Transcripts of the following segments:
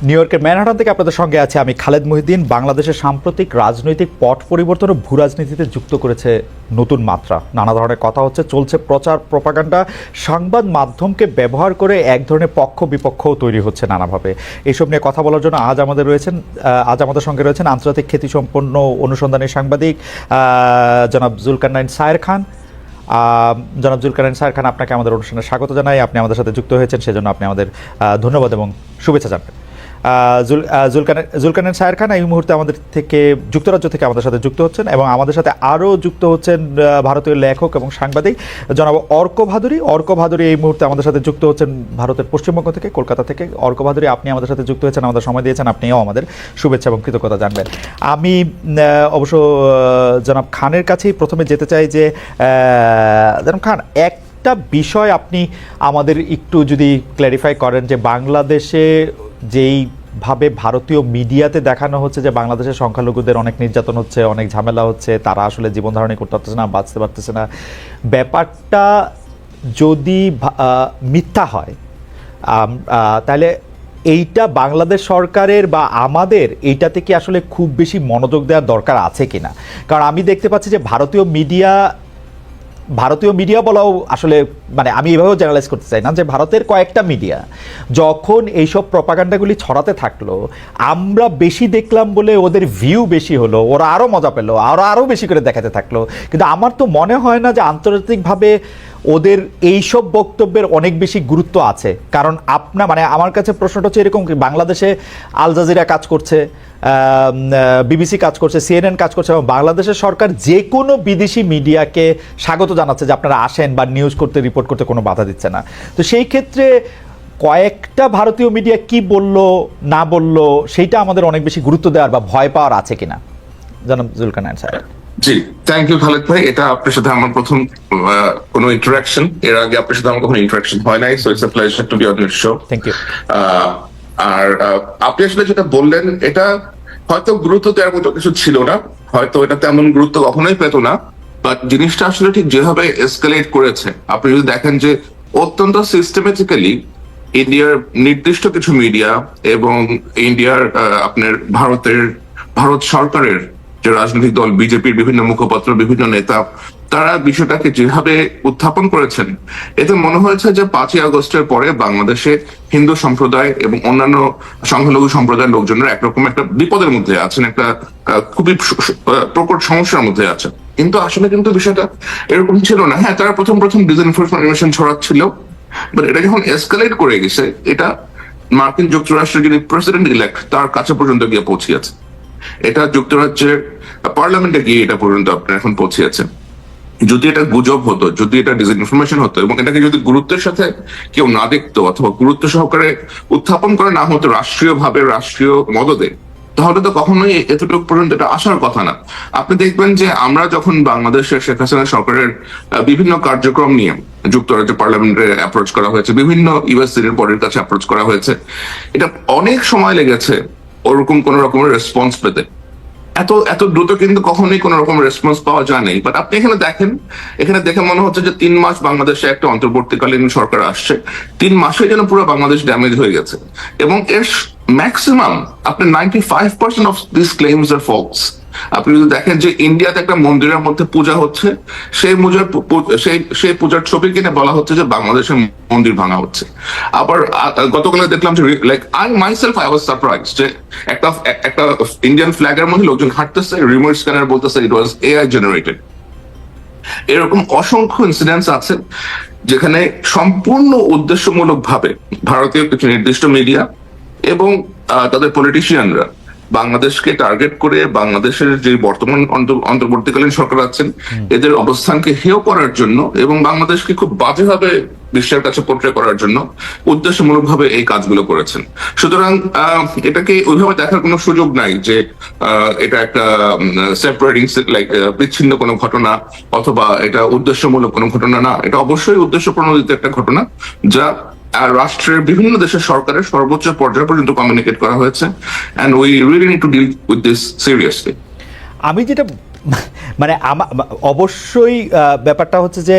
New ইয়র্কের Manhattan থেকে আপনাদের সঙ্গে আছে আমি খালেদ মহিউদ্দিন। বাংলাদেশের সাম্প্রতিক রাজনৈতিক পট পরিবর্তন ও ভূ রাজনীতিতে যুক্ত করেছে নতুন মাত্রা। নানা ধরনের কথা হচ্ছে, চলছে প্রচার প্রপাগান্ডা, সংবাদ মাধ্যমকে ব্যবহার করে এক ধরনের পক্ষ বিপক্ষও তৈরি হচ্ছে নানাভাবে। এইসব নিয়ে কথা বলার জন্য আজ আমাদের সঙ্গে রয়েছেন আন্তর্জাতিক খ্যাতিসম্পন্ন অনুসন্ধানী সাংবাদিক জনাব জুলকারনাইন সায়ের খান। জনাব জুলকারনাইন সায়ের খান, আপনাকে আমাদের অনুষ্ঠানে স্বাগত জানাই। আপনি আমাদের সাথে যুক্ত হয়েছেন, সেজন্য আপনি আমাদের ধন্যবাদ এবং শুভেচ্ছা জানাবেন। জুলকারনাইন সায়ের খান এই মুহূর্তে আমাদের থেকে যুক্তরাজ্য থেকে আমাদের সাথে যুক্ত হচ্ছেন এবং আমাদের সাথে আরও যুক্ত হচ্ছেন ভারতীয় লেখক এবং সাংবাদিক জনাব অর্ক ভাদুরী এই মুহূর্তে আমাদের সাথে যুক্ত হচ্ছেন ভারতের পশ্চিমবঙ্গ থেকে, কলকাতা থেকে। অর্ক ভাদুরী, আপনি আমাদের সাথে যুক্ত হয়েছেন, আমাদের সময় দিয়েছেন, আপনিও আমাদের শুভেচ্ছা এবং কৃতজ্ঞতা জানবেন। আমি অবশ্য জনাব খানের কাছেই প্রথমে যেতে চাই যে জনাব খান, একটা বিষয় আপনি আমাদের একটু যদি ক্ল্যারিফাই করেন যে বাংলাদেশে যেইভাবে ভারতীয় মিডিয়াতে দেখানো হচ্ছে যে বাংলাদেশের সংখ্যালঘুদের অনেক নির্যাতন হচ্ছে, অনেক ঝামেলা হচ্ছে, তারা আসলে জীবনধারণই করতে পারতেছে না, বাঁচতে পারতেছে না, ব্যাপারটা যদি মিথ্যা হয় তাহলে এইটা বাংলাদেশ সরকারের বা আমাদের এইটাতে কি আসলে খুব বেশি মনোযোগ দেওয়ার দরকার আছে কিনা? কারণ আমি দেখতে পাচ্ছি যে ভারতীয় মিডিয়া বলাও আসলে, মানে আমি এভাবেও জেনারেলাইজ করতে চাই না, যে ভারতের কয়েকটা মিডিয়া যখন এইসব প্রপাগান্ডাগুলি ছড়াতে থাকলো, আমরা বেশি দেখলাম বলে ওদের ভিউ বেশি হলো, ওরা আরও মজা পেলো, আরও বেশি করে দেখাতে থাকলো। কিন্তু আমার তো মনে হয় না যে আন্তর্জাতিকভাবে ওদের এইসব বক্তব্যের অনেক বেশি গুরুত্ব আছে। কারণ আমার কাছে প্রশ্নটা হচ্ছে এরকম, বাংলাদেশে আল জাজিরা কাজ করছে, বিবিসি কাজ করছে, সিএনএন কাজ করছে, এবং বাংলাদেশের সরকার যে কোনো বিদেশি মিডিয়াকে স্বাগত জানাচ্ছে যে আপনারা আসেন বা নিউজ করতে, রিপোর্ট করতে কোনো বাধা দিচ্ছে না। তো সেই ক্ষেত্রে কয়েকটা ভারতীয় মিডিয়া কি বললো না বললো সেইটা আমাদের অনেক বেশি গুরুত্ব দেওয়ার বা ভয় পাওয়ার আছে কিনা, জনাব জুলকারনাইন সাহেব? জি, থ্যাংক ইউ খালেদ ভাই। এটা আপনার সাথে আমার প্রথম কোনো ইন্টারাকশন। এর আগে আপনার সাথে আমার কখনো ইন্টারাকশন হয় নাই, so it's a pleasure to be on your show. Thank you. আর আপনি আসলে যেটা বললেন, এটা হয়তো গুরুত্ব দেওয়ার মতো কিছু ছিল না, হয়তো এটা তেমন গুরুত্ব কখনোই পেত না, বাট জিনিসটা আসলে ঠিক যেভাবে এসকেলেট করেছে, আপনি যদি দেখেন যে অত্যন্ত সিস্টেমেটিক্যালি ইন্ডিয়ার নির্দিষ্ট কিছু মিডিয়া এবং ইন্ডিয়ার আপনার ভারত সরকারের যে রাজনৈতিক দল বিজেপির বিভিন্ন মুখপাত্র, বিভিন্ন নেতা, তারা বিষয়টাকে যেভাবে উত্থাপন করেছেন, এতে মনে হয়েছে যে 5ই আগস্টের পরে বাংলাদেশে হিন্দু সম্প্রদায় এবং অন্যান্য সংখ্যালঘু সম্প্রদায়ের লোকজনের একরকম একটা বিপদের মধ্যে আছেন, একটা খুবই প্রকট সমস্যার মধ্যে আছেন। কিন্তু আসলে বিষয়টা এরকম ছিল না। হ্যাঁ, তারা প্রথম ডিসইনফরমেশন ছড়াচ্ছিল, বাট এটা যখন এসকালেট করে গেছে, এটা মার্কিন যুক্তরাষ্ট্রের যিনি প্রেসিডেন্ট ইলেক্ট তার কাছে পর্যন্ত গিয়ে পৌঁছিয়েছে। এটা যুক্তরাজ্যের পার্লামেন্টে গিয়ে এটা পর্যন্ত আপনার এখন পৌঁছিয়েছে। যদি এটা গুজব হতো, যদি এটা ডিসইনফরমেশন হতো এবং এটাকে যদি গুরুত্বের সাথে কেউ না দেখতো অথবা গুরুত্ব সহকারে উত্থাপন করে না হতো রাষ্ট্রীয়ভাবে, রাষ্ট্রীয় মদদে, তাহলে তো কখনোই এতটুকু পর্যন্ত এটা আসার কথা না। আপনি দেখবেন যে আমরা যখন বাংলাদেশের শেখ হাসিনা সরকারের বিভিন্ন কার্যক্রম নিয়ে যুক্তরাজ্য পার্লামেন্টে অ্যাপ্রোচ করা হয়েছে, বিভিন্ন ইউএস সিনেট বডির কাছে অ্যাপ্রোচ করা হয়েছে, এটা অনেক সময় লেগেছে ওরকম কোন রকমের রেসপন্স পেতে। এত দ্রুত কিন্তু কখনোই কোন রকম রেসপন্স পাওয়া যায় নাই। বাট আপনি এখানে দেখেন, এখানে দেখে মনে হচ্ছে যে 3 মাস বাংলাদেশে একটা অন্তর্বর্তীকালীন সরকার আসছে, 3 মাসে যেন পুরো বাংলাদেশ ড্যামেজ হয়ে গেছে। এবং এর ম্যাক্সিমাম আপনার 95% of this claims are false. আপনি যদি দেখেন যে ইন্ডিয়াতে একটা মন্দিরের মধ্যে পূজা হচ্ছে, সেই পূজার ছবি কিনে বলা হচ্ছে যে বাংলাদেশের মন্দির ভাঙা হচ্ছে। আবার গতকাল দেখলাম যে লাইক আই ওয়াজ সারপ্রাইজড যে একটা ইন্ডিয়ান ফ্ল্যাগের মধ্যে লোকজন হাঁটতেছে, রিমোট স্ক্যানার বলতেছে ইট ওয়াজ এআই জেনারেটেড। এরকম অসংখ্য ইনসিডেন্টস আছে যেখানে সম্পূর্ণ উদ্দেশ্যমূলক ভাবে ভারতীয় কিছু নির্দিষ্ট মিডিয়া এবং তাদের পলিটিশিয়ানরা বাংলাদেশকে টার্গেট করে বাংলাদেশের যে বর্তমান অন্তর্বর্তীকালীন সরকার আছেন এদের অবস্থানকে হেয় করার জন্য এবং বাংলাদেশকে খুব বাজেভাবে বিশ্বের কাছে পোর্ট্রে করার জন্য উদ্দেশ্যমূলক ভাবে এই কাজগুলো করেছেন। সুতরাং এটাকে ওইভাবে দেখার কোনো সুযোগ নাই যে এটা একটা সেপারেটিং লাইক বিচ্ছিন্ন কোনো ঘটনা অথবা এটা উদ্দেশ্যমূলক কোনো ঘটনা না। এটা অবশ্যই উদ্দেশ্যপ্রণোদিত একটা ঘটনা, যা রাষ্ট্রের বিভিন্ন দেশের সরকারের সর্বোচ্চ পর্যায়ে পর্যন্ত কমিউনিকেট করা হয়েছে, and we really need to deal with this seriously. আমি যেটা মানে অবশ্যই ব্যাপারটা হচ্ছে যে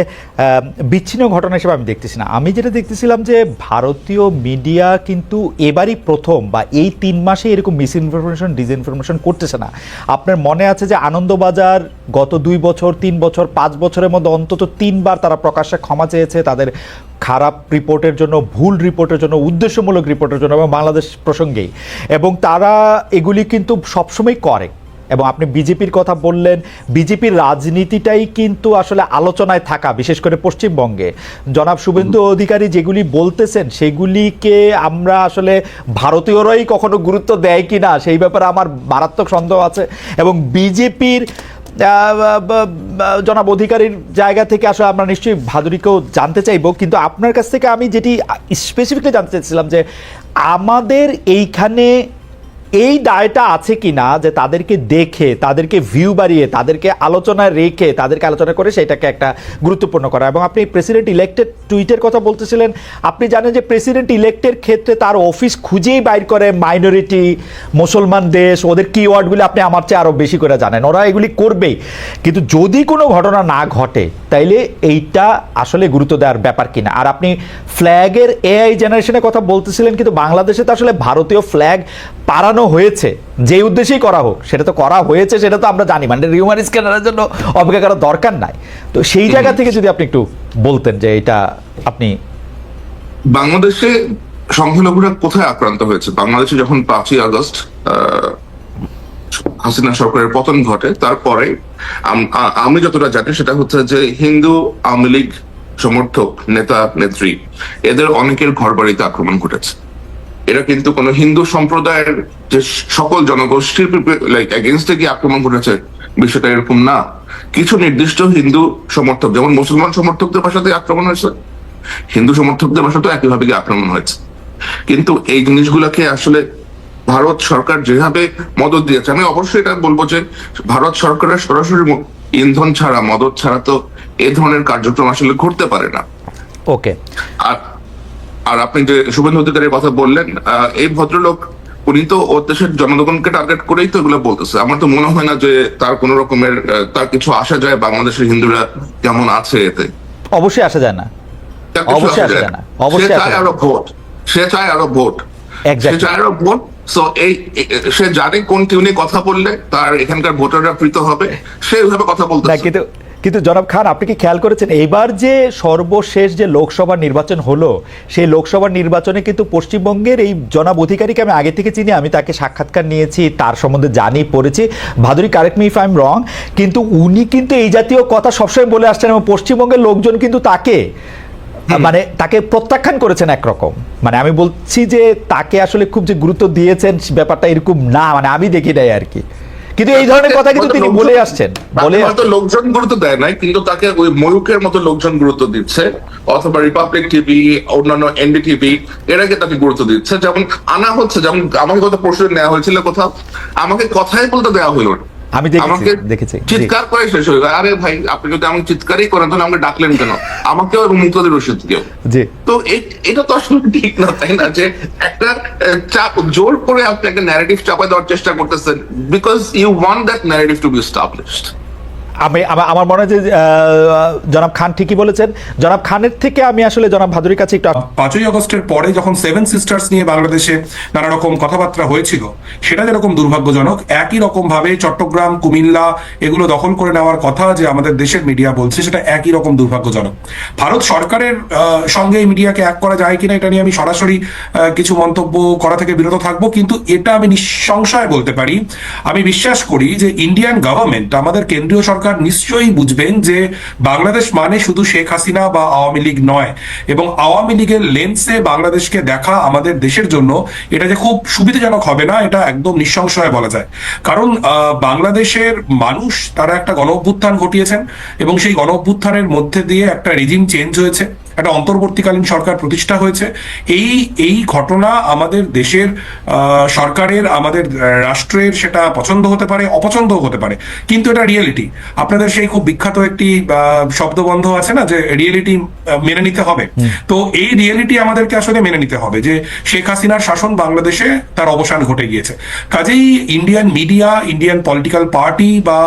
বিচ্ছিন্ন ঘটনা হিসেবে আমি দেখতেছি না। আমি যেটা দেখতেছিলাম যে ভারতীয় মিডিয়া কিন্তু এবারই প্রথম বা এই 3 মাসে এরকম মিস ইনফরমেশন ডিসইনফরমেশন করতেছে না। আপনার মনে আছে যে আনন্দবাজার গত 2 বছর 3 বছর 5 বছরের মধ্যে অন্তত 3বার তারা প্রকাশ্যে ক্ষমা চেয়েছে তাদের খারাপ রিপোর্টের জন্য, ভুল রিপোর্টের জন্য, উদ্দেশ্যমূলক রিপোর্টের জন্য এবং বাংলাদেশ প্রসঙ্গেই, এবং তারা এগুলি কিন্তু সবসময় করে। এবং আপনি বিজেপির কথা বললেন, বিজেপির রাজনীতিটাই কিন্তু আসলে আলোচনায় থাকা, বিশেষ করে পশ্চিমবঙ্গে জনাব শুভেন্দু অধিকারী যেগুলি বলতেছেন সেগুলিকে আমরা আসলে ভারতীয়রাই কখনো গুরুত্ব দেয় কি না সেই ব্যাপারে আমার মারাত্মক সন্দেহ আছে। এবং বিজেপির জনাব অধিকারীর জায়গা থেকে আসলে আমরা নিশ্চয়ই ভাদুরীকেও জানতে চাইব, কিন্তু আপনার কাছ থেকে আমি যেটি স্পেসিফিকলি জানতে চাইছিলাম যে আমাদের এইখানে এই দায়টা আছে কি না যে তাদেরকে দেখে, তাদেরকে ভিউ বাড়িয়ে, তাদেরকে আলোচনায় রেখে, তাদেরকে আলোচনা করে সেটাকে একটা গুরুত্বপূর্ণ করা। এবং আপনি প্রেসিডেন্ট ইলেক্টেড টুইটের কথা বলতেছিলেন, আপনি জানেন যে প্রেসিডেন্ট ইলেক্টের ক্ষেত্রে তার অফিস খুঁজেই বাইর করে মাইনরিটি, মুসলমান দেশ, ওদের কিওয়ার্ডগুলি আপনি আমার চেয়ে আরও বেশি করে জানেন, ওরা এগুলি করবেই। কিন্তু যদি কোনো ঘটনা না ঘটে তাইলে এইটা আসলে গুরুত্ব দেওয়ার ব্যাপার কিনা। আর আপনি ফ্ল্যাগের এআই জেনারেশনের কথা বলতেছিলেন, কিন্তু বাংলাদেশে তো আসলে ভারতীয় ফ্ল্যাগ পারানো হয়েছে, যে উদ্দেশ্যেই করা হোক সেটা তো করা হয়েছে, সেটা তো আমরা জানি, মানে রিউমার স্ক্যানারের জন্য অপেক্ষা করার দরকার নাই। তো সেই জায়গা থেকে যদি আপনি একটু বলতেন যে এটা আপনি বাংলাদেশে সংখ্যালঘুরা কোথায় আক্রান্ত হয়েছে। বাংলাদেশে যখন 5ই আগস্ট হাসিনা সরকারের পতন ঘটে, তারপরে আমি যতটা জানি সেটা হচ্ছে যে হিন্দু আওয়ামী লীগ সমর্থক নেতা নেত্রী এদের অনেকের ঘর বাড়িতে আক্রমণ ঘটেছে। এরা কিন্তু কোনো হিন্দু সম্প্রদায়ের যে সকল জনগোষ্ঠীর এগেনস্টে কি আক্রমণ ঘটেছে বিষয়টা এরকম না। কিছু নির্দিষ্ট হিন্দু সমর্থক, যেমন মুসলমান সমর্থকদের বাসাতে আক্রমণ হয়েছে, হিন্দু সমর্থকদের বাসাতেও একইভাবে আক্রমণ হয়েছে। কিন্তু এই জিনিসগুলোকে আসলে ভারত সরকার যেভাবে মদত দিয়েছে, আমি অবশ্যই এটা বলবো যে ভারত সরকারের সরাসরি ইন্ধন ছাড়া, মদত ছাড়া তো এই ধরনের কার্যক্রম আসলে ঘটতে পারে না। ওকে। আর আপনি যে শুভেন্দু অধিকারীর কথা বললেন, এই ভদ্রলোক উনি তো ওর দেশের জনগণকে টার্গেট করেই তো এগুলো বলতেছে। আমার তো মনে হয় না যে তার কোন রকমের তার কিছু আসা যায় বাংলাদেশের হিন্দুরা কেমন আছে এতে। অবশ্যই আসা যায় না, অবশ্যই আসা যায় না, অবশ্যই সে চায় আরো ভোট, সে চায় আরো ভোট, সে চায় আরো ভোট। সো এই সে জানে কোন টিউনে কথা বললে তার এখানকার ভোটাররা প্রীত হবে, সে ওইভাবে কথা বলতে। কিন্তু জনাব খান, আপনি কি খেয়াল করেছেন এবার যে সর্বশেষ যে লোকসভা নির্বাচন হলো, সেই লোকসভা নির্বাচনে কিন্তু পশ্চিমবঙ্গের এই জনাব অধিকারীকে আমি আগে থেকে চিনি, আমি তাকে সাক্ষাৎকার নিয়েছি, তার সম্বন্ধে জানি, পড়েছি। Bhaduri, correct me if I am রং, কিন্তু উনি কিন্তু এই জাতীয় কথা সবসময় বলে আসছেন এবং পশ্চিমবঙ্গের লোকজন কিন্তু তাকে মানে তাকে প্রত্যাখ্যান করেছেন একরকম। মানে আমি বলছি যে তাকে আসলে খুব যে গুরুত্ব দিয়েছেন ব্যাপারটা এরকম না, মানে আমি দেখি নাই আর কি। কিন্তু এই ধরনের কথা কিন্তু তিনি বলে আসছেন, লোকজন গুরুত্ব দেয় নাই, কিন্তু তাকে ওই ময়ূকের মতো লোকজন গুরুত্ব দিচ্ছে, অথবা রিপাবলিক টিভি, অন্যান্য এনডিটিভি এরাকে তাকে গুরুত্ব দিচ্ছে। যেমন আনা হচ্ছে, যেমন আমাকে কথা প্রশ্ন নেওয়া হয়েছিল কোথাও, আমাকে কথাই বলতে দেওয়া হইল না, আমি দেখেছি চিৎকার করে শেষ হয়ে গেল। আরে ভাই, আপনি যদি আমাকে চিৎকারই করেন তাহলে আমাকে ডাকলেন কেন? আমাকেও এবং মুক্তাদির রশিদকেও। তো এটা তো আসলে ঠিক না, তাই না? যে একটা চাপ জোর করে আপনি একটা ন্যারেটিভ চাপায় দেওয়ার চেষ্টা করতেছেন, because you want that narrative to be established. আমার মনে হয় যে জনাব খান ঠিকই বলেছেন। জনাব খানের থেকে আমি আসলে জনাব ভাদুরীর কাছে একটু, 5ই আগস্টের পরে যখন 7 সিস্টার্স নিয়ে বাংলাদেশে নানা রকম কথাবার্তা হয়েছিল, সেটা যেরকম দুর্ভাগ্যজনক, একই রকম ভাবে চট্টগ্রাম, কুমিল্লা এগুলো দখল করে নেওয়ার কথা যে আমাদের দেশের মিডিয়া বলছে, সেটা একই রকম দুর্ভাগ্যজনক। ভারত সরকারের সঙ্গে এই মিডিয়াকে এক করা যায় কিনা এটা নিয়ে আমি সরাসরি কিছু মন্তব্য করা থেকে বিরত থাকবো, কিন্তু এটা আমি নিঃসংশয় বলতে পারি, আমি বিশ্বাস করি যে ইন্ডিয়ান গভর্নমেন্ট, আমাদের কেন্দ্রীয় সরকার নিশ্চয়ই বুঝবেন যে বাংলাদেশ মানে শুধু শেখ হাসিনা বা আওয়ামী লীগ নয়, এবং আওয়ামী লীগের লেন্সে বাংলাদেশকে দেখা আমাদের দেশের জন্য এটা যে খুব সুবিধাজনক হবে না, এটা একদম নিঃসংশয় বলা যায়। কারণ বাংলাদেশের মানুষ তারা একটা গণ অভ্যুত্থান ঘটিয়েছেন এবং সেই গণ অভ্যুত্থানের মধ্যে দিয়ে একটা রেজিম চেঞ্জ হয়েছে, একটা অন্তর্বর্তীকালীন সরকার প্রতিষ্ঠা হয়েছে। এই এই ঘটনা আমাদের দেশের সরকারের, আমাদের রাষ্ট্রের সেটা পছন্দ হতে পারে, অপছন্দও হতে পারে, কিন্তু এটা রিয়েলিটি। আপনাদের সেই খুব বিখ্যাত একটি শব্দবন্ধ আছে না, যে রিয়েলিটি মেনে নিতে হবে। তো এই রিয়েলিটি আমাদেরকে আসলে মেনে নিতে হবে যে শেখ হাসিনার শাসন বাংলাদেশে তার অবসান ঘটে গিয়েছে। কাজেই Indian media, Indian political party বা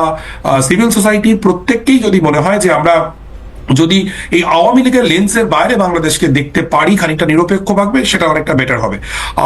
সিভিল সোসাইটির প্রত্যেককেই যদি মনে হয় যে আমরা যদি এই আওয়ামী লীগের লেন্সের বাইরে বাংলাদেশকে দেখতে পারি খানিকটা নিরপেক্ষ ভাবে, সেটা অনেকটা বেটার হবে।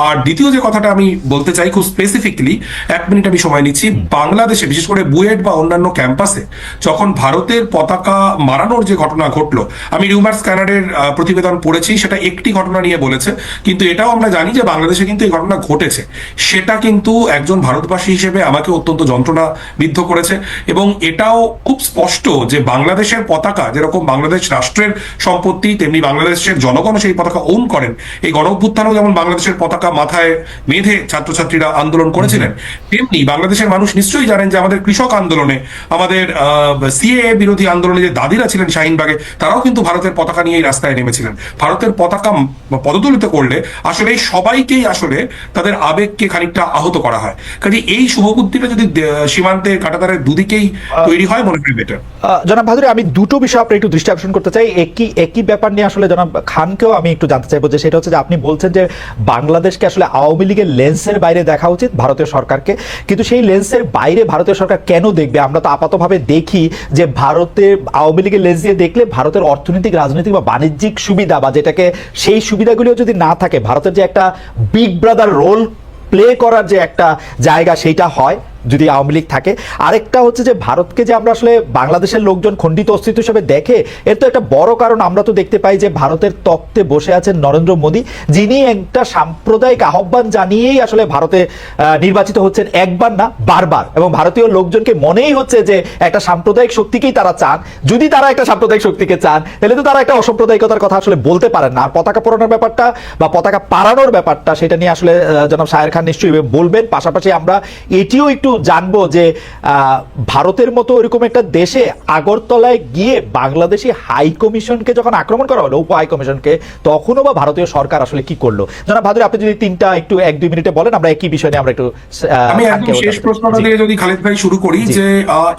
আর দ্বিতীয় যে কথাটা আমি বলতে চাই খুব স্পেসিফিকলি, 1 মিনিট আমি সময় নিচ্ছি, বাংলাদেশে বিশেষ করে বুয়েট বা অন্যান্য ক্যাম্পাসে যখন ভারতের পতাকা মারানোর যে ঘটনা ঘটলো, আমি রিউমার স্ক্যানারের প্রতিবেদন পড়েছি, সেটা একটি ঘটনা নিয়ে বলেছে, কিন্তু এটাও আমরা জানি যে বাংলাদেশে কিন্তু এই ঘটনা ঘটেছে। সেটা কিন্তু একজন ভারতবাসী হিসেবে আমাকে অত্যন্ত যন্ত্রণা বিদ্ধ করেছে। এবং এটাও খুব স্পষ্ট যে বাংলাদেশের পতাকা যেরকম বাংলাদেশ রাষ্ট্রের সম্পত্তি, তেমনি বাংলাদেশের জনগণ সেই পতাকা ওন করেন। এই গণ অভ্যুত্থানেও যেমন বাংলাদেশের পতাকা মাথায় বেঁধে ছাত্রছাত্রীরা আন্দোলন করেছিলেন, তেমনি বাংলাদেশের মানুষ নিশ্চয়ই জানেন যে আমাদের কৃষক আন্দোলনে, আমাদের সিএএ বিরোধী আন্দোলনে যে দাদিরা ছিলেন শাহিনবাগে, তারাও কিন্তু ভারতের পতাকা নিয়েই রাস্তায় নেমেছিলেন। ভারতের পতাকা পদদলিত করলে আসলে সবাইকেই আসলে তাদের আবেগকে খানিকটা আহত করা হয়। কাজে এই শুভবুদ্ধিটা যদি সীমান্তের কাঁটাতারের দুদিকেই তৈরি হয়, মনে করি বেটার। জনাব ভাদুরী, আমি দুটো বিষয় আপনার একটু দৃষ্টি আকর্ষণ করতে চাই। একই ব্যাপার নিয়ে আসলে জনাব খানকেও আমি একটু জানতে চাইবো, যে সেটা হচ্ছে যে আপনি বলছেন যে বাংলাদেশকে আসলে আওয়ামী লীগের লেন্সের বাইরে দেখা উচিত ভারতীয় সরকারকে, কিন্তু সেই লেন্সের বাইরে ভারতীয় সরকার কেন দেখবে? আমরা তো আপাতভাবে দেখি যে ভারতের আওয়ামী লীগের লেন্স দিয়ে দেখলে ভারতের অর্থনৈতিক, রাজনৈতিক বা বাণিজ্যিক সুবিধা বা যেটাকে সেই সুবিধাগুলিও যদি না থাকে, ভারতের যে একটা বিগ ব্রাদার রোল প্লে করার যে একটা জায়গা, সেইটা হয় যদি আওয়ামী লীগ থাকে। আরেকটা হচ্ছে যে ভারতকে যে আমরা আসলে বাংলাদেশের লোকজন খণ্ডিত অস্তিত্ব হিসেবে দেখে, এর তো একটা বড় কারণ আমরা তো দেখতে পাই যে ভারতের তখ্তে বসে আছেন নরেন্দ্র মোদী, যিনি একটা সাম্প্রদায়িক আহ্বান জানিয়েই আসলে ভারতে নির্বাচিত হচ্ছেন, একবার না বারবার। এবং ভারতীয় লোকজনকে মনেই হচ্ছে যে একটা সাম্প্রদায়িক শক্তিকেই তারা চান। যদি তারা একটা সাম্প্রদায়িক শক্তিকে চান, তাহলে তো তারা একটা অসাম্প্রদায়িকতার কথা আসলে বলতে পারেন না। আর পতাকা পোড়ানোর ব্যাপারটা বা পতাকা পাড়ানোর ব্যাপারটা, সেটা নিয়ে আসলে জনাব শাহের খান নিশ্চয়ই বলবেন। পাশাপাশি আমরা এটিও একটু জানবো যে ভারতের মতো ওইরকম একটা দেশে আগরতলায় গিয়ে বাংলাদেশি হাই কমিশনকে যখন আক্রমণ করা হলো, উপ হাই কমিশনকে, তখনও বা ভারতীয় সরকার আসলে কি করলো? জনাব ভাদুরী, আপনি যদি তিনটা একটু 1-2 মিনিটে বলেন, আমরা একই বিষয় নিয়ে আমরা একটু আমি একদম শেষ প্রশ্নটা দিয়ে যদি খালেদ ভাই শুরু করি, যে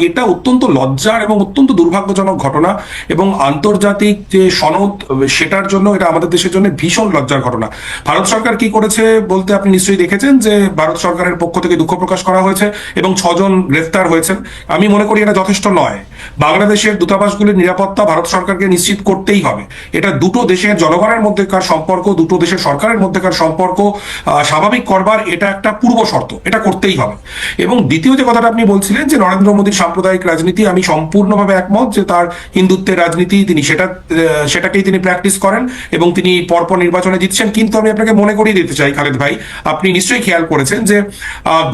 এটা অত্যন্ত লজ্জার এবং অত্যন্ত দুর্ভাগ্যজনক ঘটনা, এবং আন্তর্জাতিক যে সনদ সেটার জন্য এটা আমাদের দেশের জন্য ভীষণ লজ্জার ঘটনা। ভারত সরকার কি করেছে বলতে আপনি নিশ্চয়ই দেখেছেন যে ভারত সরকারের পক্ষ থেকে দুঃখ প্রকাশ করা হয়েছে এবং 6 জন গ্রেফতার হয়েছেন। আমি মনে করি এটা যথেষ্ট নয়। বাংলাদেশের দূতাবাসগুলির নিরাপত্তা ভারত সরকারকে নিশ্চিত করতেই হবে। এটা দুটো দেশের জনগণের মধ্যেকার সম্পর্ক, দুটো দেশের সরকারের মধ্যেকার সম্পর্ক স্বাভাবিক করবার এটা একটা পূর্ব শর্ত, এটা করতেই হবে। এবং দ্বিতীয় যে কথাটা আপনি বলছিলেন যে নরেন্দ্র মোদীর সাম্প্রদায়িক রাজনীতি, আমি সম্পূর্ণভাবে একমত যে তার হিন্দুত্বের রাজনীতি, তিনি সেটাকেই তিনি প্র্যাকটিস করেন এবং তিনি পরপর নির্বাচনে জিতছেন। কিন্তু আমি আপনাকে মনে করিয়ে দিতে চাই খালেদ ভাই, আপনি নিশ্চয়ই খেয়াল করেছেন যে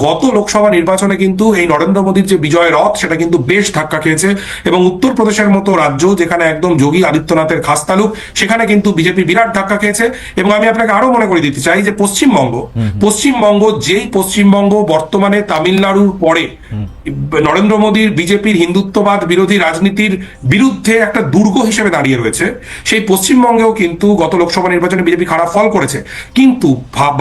গত লোকসভা নির্বাচনে কিন্তু এই নরেন্দ্র মোদীর যে বিজয় রথ, সেটা কিন্তু বেশ ধাক্কা খেয়েছে। এবং উত্তরপ্রদেশের মতো রাজ্য, যেখানে একদম যোগী আদিত্যনাথের খাস তালুক, সেখানে কিন্তু বিজেপি বিরাট ধাক্কা খেয়েছে। এবং আমি আপনাকে আরো মনে করে দিতে চাই যে পশ্চিমবঙ্গ যেই পশ্চিমবঙ্গ বর্তমানে তামিলনাড়ুর পরে নরেন্দ্র মোদীর বিজেপির হিন্দুত্ববাদ বিরোধী রাজনীতির বিরুদ্ধে একটা দুর্গ হিসেবে দাঁড়িয়ে রয়েছে, সেই পশ্চিমবঙ্গেও কিন্তু গত লোকসভা নির্বাচনে বিজেপি খারাপ ফল করেছে। কিন্তু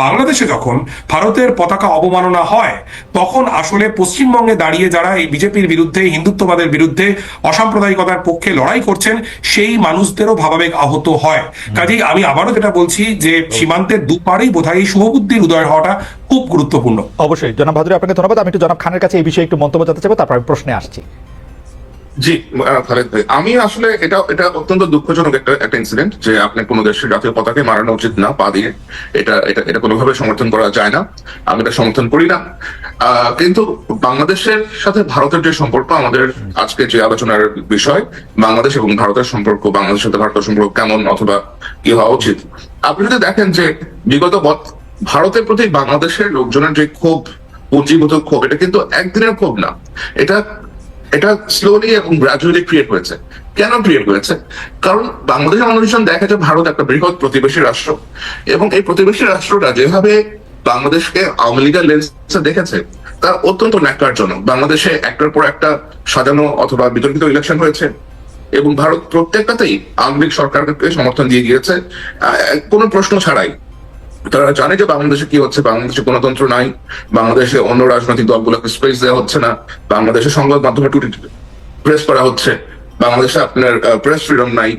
বাংলাদেশে যখন ভারতের পতাকা অবমাননা হয়, তখন আসলে পশ্চিমবঙ্গে দাঁড়িয়ে যারা এই বিজেপির বিরুদ্ধে, হিন্দুত্ববাদের বিরুদ্ধে, অসাম্প্রদায়িকতার পক্ষে লড়াই করছেন, সেই মানুষদেরও ভাবাবেগ আহত হয়। কাজেই আমি আবারও যেটা বলছি যে সীমান্তের দুপারেই বোধহয় এই শুভবুদ্ধির উদয় হওয়াটা খুব গুরুত্বপূর্ণ। অবশ্যই জনাব ভাদুরী, আপনাকে ধন্যবাদ। আমি একটু জনাব খানের কাছে এই বিষয়ে একটু মন্তব্য জানতে চাইবো, তারপর আমি প্রশ্নে আসছি। জি খালেদ ভাই, আমি আসলে এটা অত্যন্ত দুঃখজনক একটা ইনসিডেন্ট যে আপনি কোনো দেশের জাতীয় পতাকায় মারানো উচিত না পা দিয়ে। এটা কোনোভাবে সমর্থন করা যায় না, আমি এটা সমর্থন করি না। কিন্তু বাংলাদেশের সাথে ভারতের যে সম্পর্ক, আমাদের আজকে যে আলোচনার বিষয়, বাংলাদেশ এবং ভারতের সম্পর্ক, বাংলাদেশের সাথে ভারতের সম্পর্ক কেমন অথবা কি হওয়া উচিত, আপনি যদি দেখেন যে বিগত ভারতের প্রতি বাংলাদেশের লোকজনের যে ক্ষোভ, পুঁজিগত ক্ষোভ, এটা কিন্তু একদিনের ক্ষোভ না, এটা স্লোলি এবং গ্রাজুয়ালি ক্রিয়েট হয়েছে। কেন ক্রিয়েট হয়েছে? কারণ বাংলাদেশের মানুষজন দেখে যে ভারত একটা বৃহৎ প্রতিবেশী রাষ্ট্র, এবং এই প্রতিবেশী রাষ্ট্রটা যেভাবে বাংলাদেশকে আওয়ামী লীগের লেন্সে দেখেছে, তা অত্যন্ত ন্যাক্কারজনক। বাংলাদেশে একটার পর একটা সাজানো অথবা বিতর্কিত ইলেকশন হয়েছে, এবং ভারত প্রত্যেকটাতেই আওয়ামী লীগ সরকারকে সমর্থন দিয়ে গিয়েছে কোনো প্রশ্ন ছাড়াই। তারা জানে যে বাংলাদেশে কি হচ্ছে, বাংলাদেশে গণতন্ত্র নাই, বাংলাদেশে অন্য রাজনৈতিক দলগুলোকে স্পেস দেওয়া হচ্ছে না, বাংলাদেশে সংবাদ মাধ্যমে প্রেস করা হচ্ছে, বাংলাদেশে আপনার প্রেস ফ্রিডম নাই,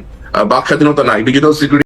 বাক স্বাধীনতা নাই, ডিজিটাল সিকিউরিটি